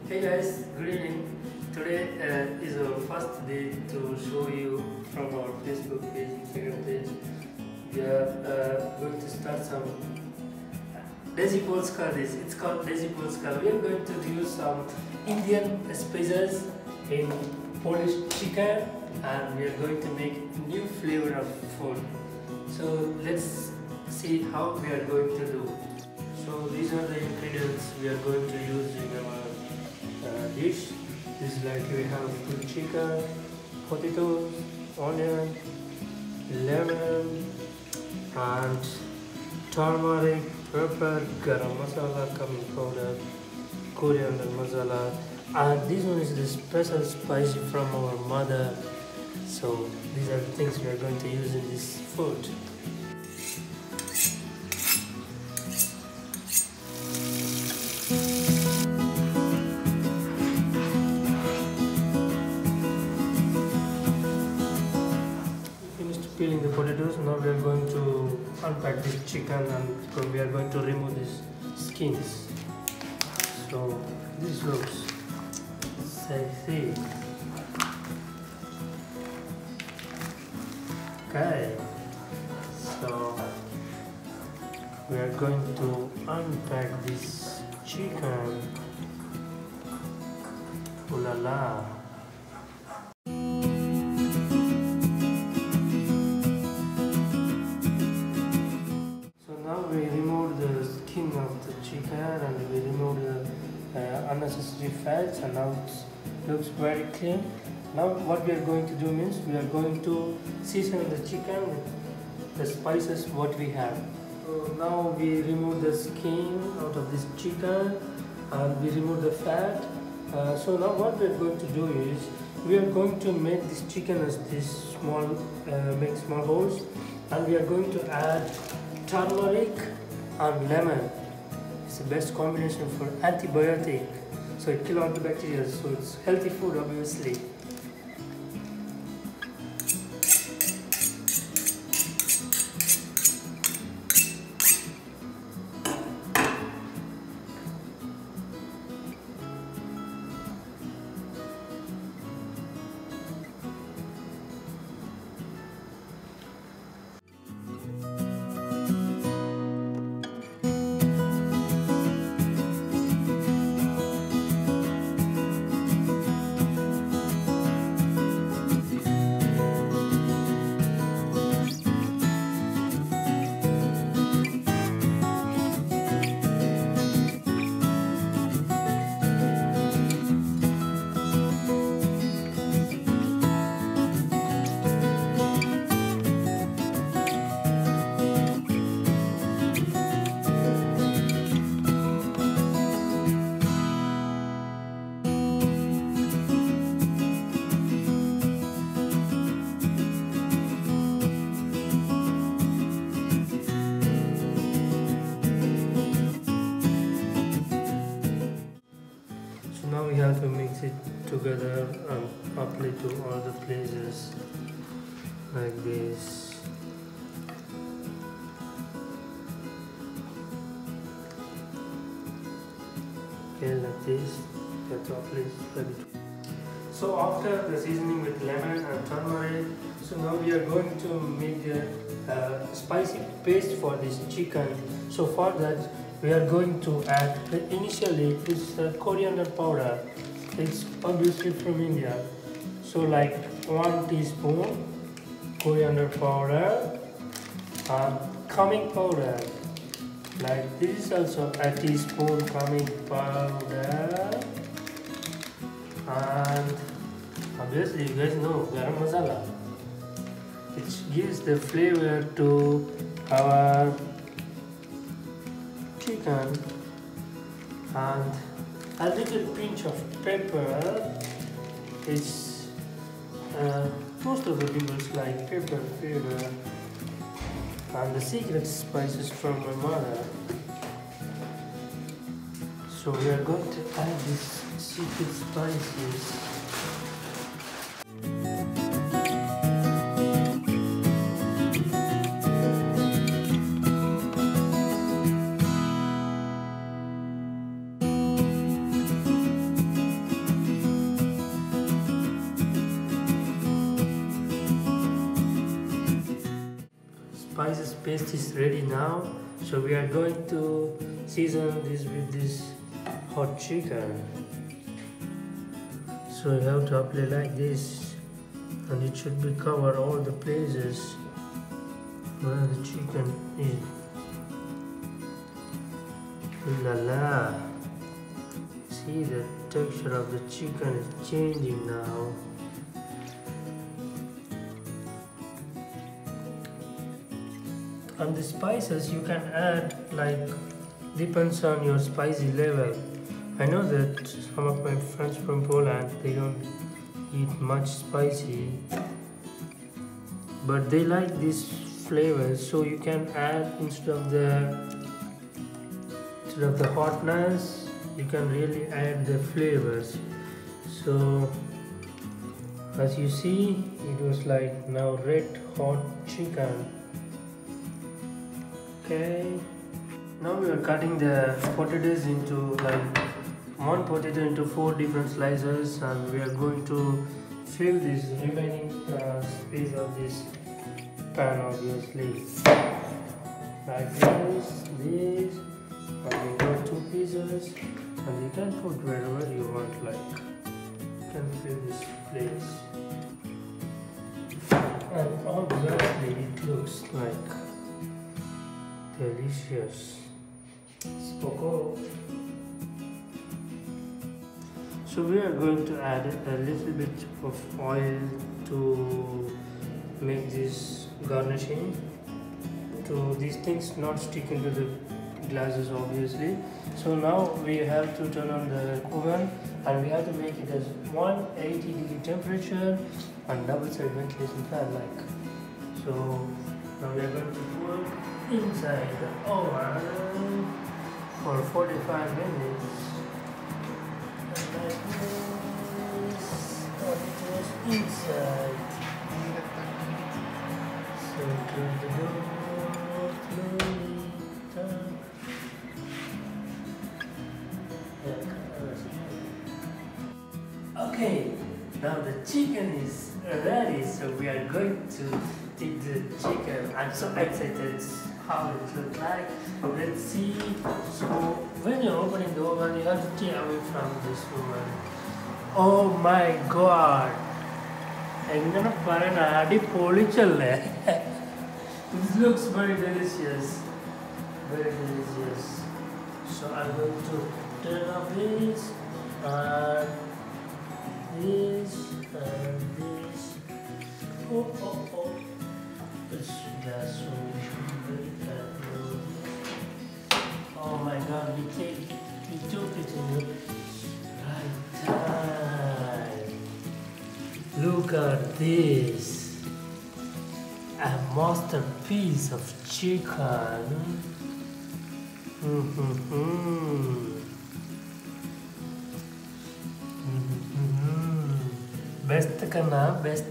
Hey guys, good evening. Today is our first day to show you from our Facebook page, Instagram page. We are going to start some Desi Polska dish. It's called Desi Polska. We are going to use some Indian spices in Polish chicken, and we are going to make new flavor of food. So let's see how we are going to do. So these are the ingredients we are going to use in our dish. This is like we have chicken, potatoes, onion, lemon, and turmeric, pepper, garam masala, cumin powder, coriander masala, and this one is the special spice from our mother. So these are the things we are going to use in this food. Peeling the potatoes. Now we are going to unpack this chicken and we are going to remove these skins. So this looks sexy. Okay, so we are going to unpack this chicken. Ooh la la. We remove the skin of the chicken and we remove the unnecessary fats, and now it looks very clean. Now what we are going to do means we are going to season the chicken with the spices what we have. So now we remove the skin out of this chicken and we remove the fat. So now what we are going to do is we are going to make this chicken as this small, make small holes, and we are going to add turmeric and lemon. It's the best combination for antibiotic, so it kills all the bacteria, so it's healthy food obviously. Now we have to mix it together and apply to all the places like this. Okay, like this. You have to apply it. So after the seasoning with lemon and turmeric, so now we are going to make the spicy paste for this chicken. So for that we are going to add initially this coriander powder. It's obviously from India, so like 1 teaspoon coriander powder and cumin powder. Like this is also a teaspoon cumin powder, and obviously you guys know garam masala, which gives the flavor to our chicken, and a little pinch of pepper. It's most of the people like pepper flavor, and the secret spices from my mother. So we are going to add these secret spices. spices paste is ready now. So we are going to season this with this hot chicken. So you have to apply like this, and it should be cover all the places where the chicken is. Ooh la la! See, the texture of the chicken is changing now. And the spices you can add, like, depends on your spicy level. I know that some of my friends from Poland, they don't eat much spicy, but they like this flavor, so you can add instead of the hotness, you can really add the flavors. So as you see, it was like now red hot chicken. Okay, now we are cutting the potatoes into, like, one potato into 4 different slices, and we are going to fill this remaining space of this pan, obviously, like this, and we got 2 pieces, and you can put wherever you want, like, you can fill this place, and obviously it looks like delicious. Spoko. So we are going to add a little bit of oil to make this garnishing, to these things not stick into the glasses, obviously. So now we have to turn on the oven, and we have to make it as 180-degree temperature and double-side ventilation fan, like. So now we are going to put inside the oven for 45 minutes. Like this, and it was inside. So close the door, slowly turn. Okay, now the chicken is ready, so we are going to take the chicken. I'm so excited how it looks like. Let's see. So when you're opening the oven, you have to stay away from this oven. Oh my god! This looks very delicious. Very delicious. So I'm going to turn off this and this and this. Oh, oh, oh. It's just so oh my god, we took it in the right time. Look at this. A masterpiece of chicken. Best kana best.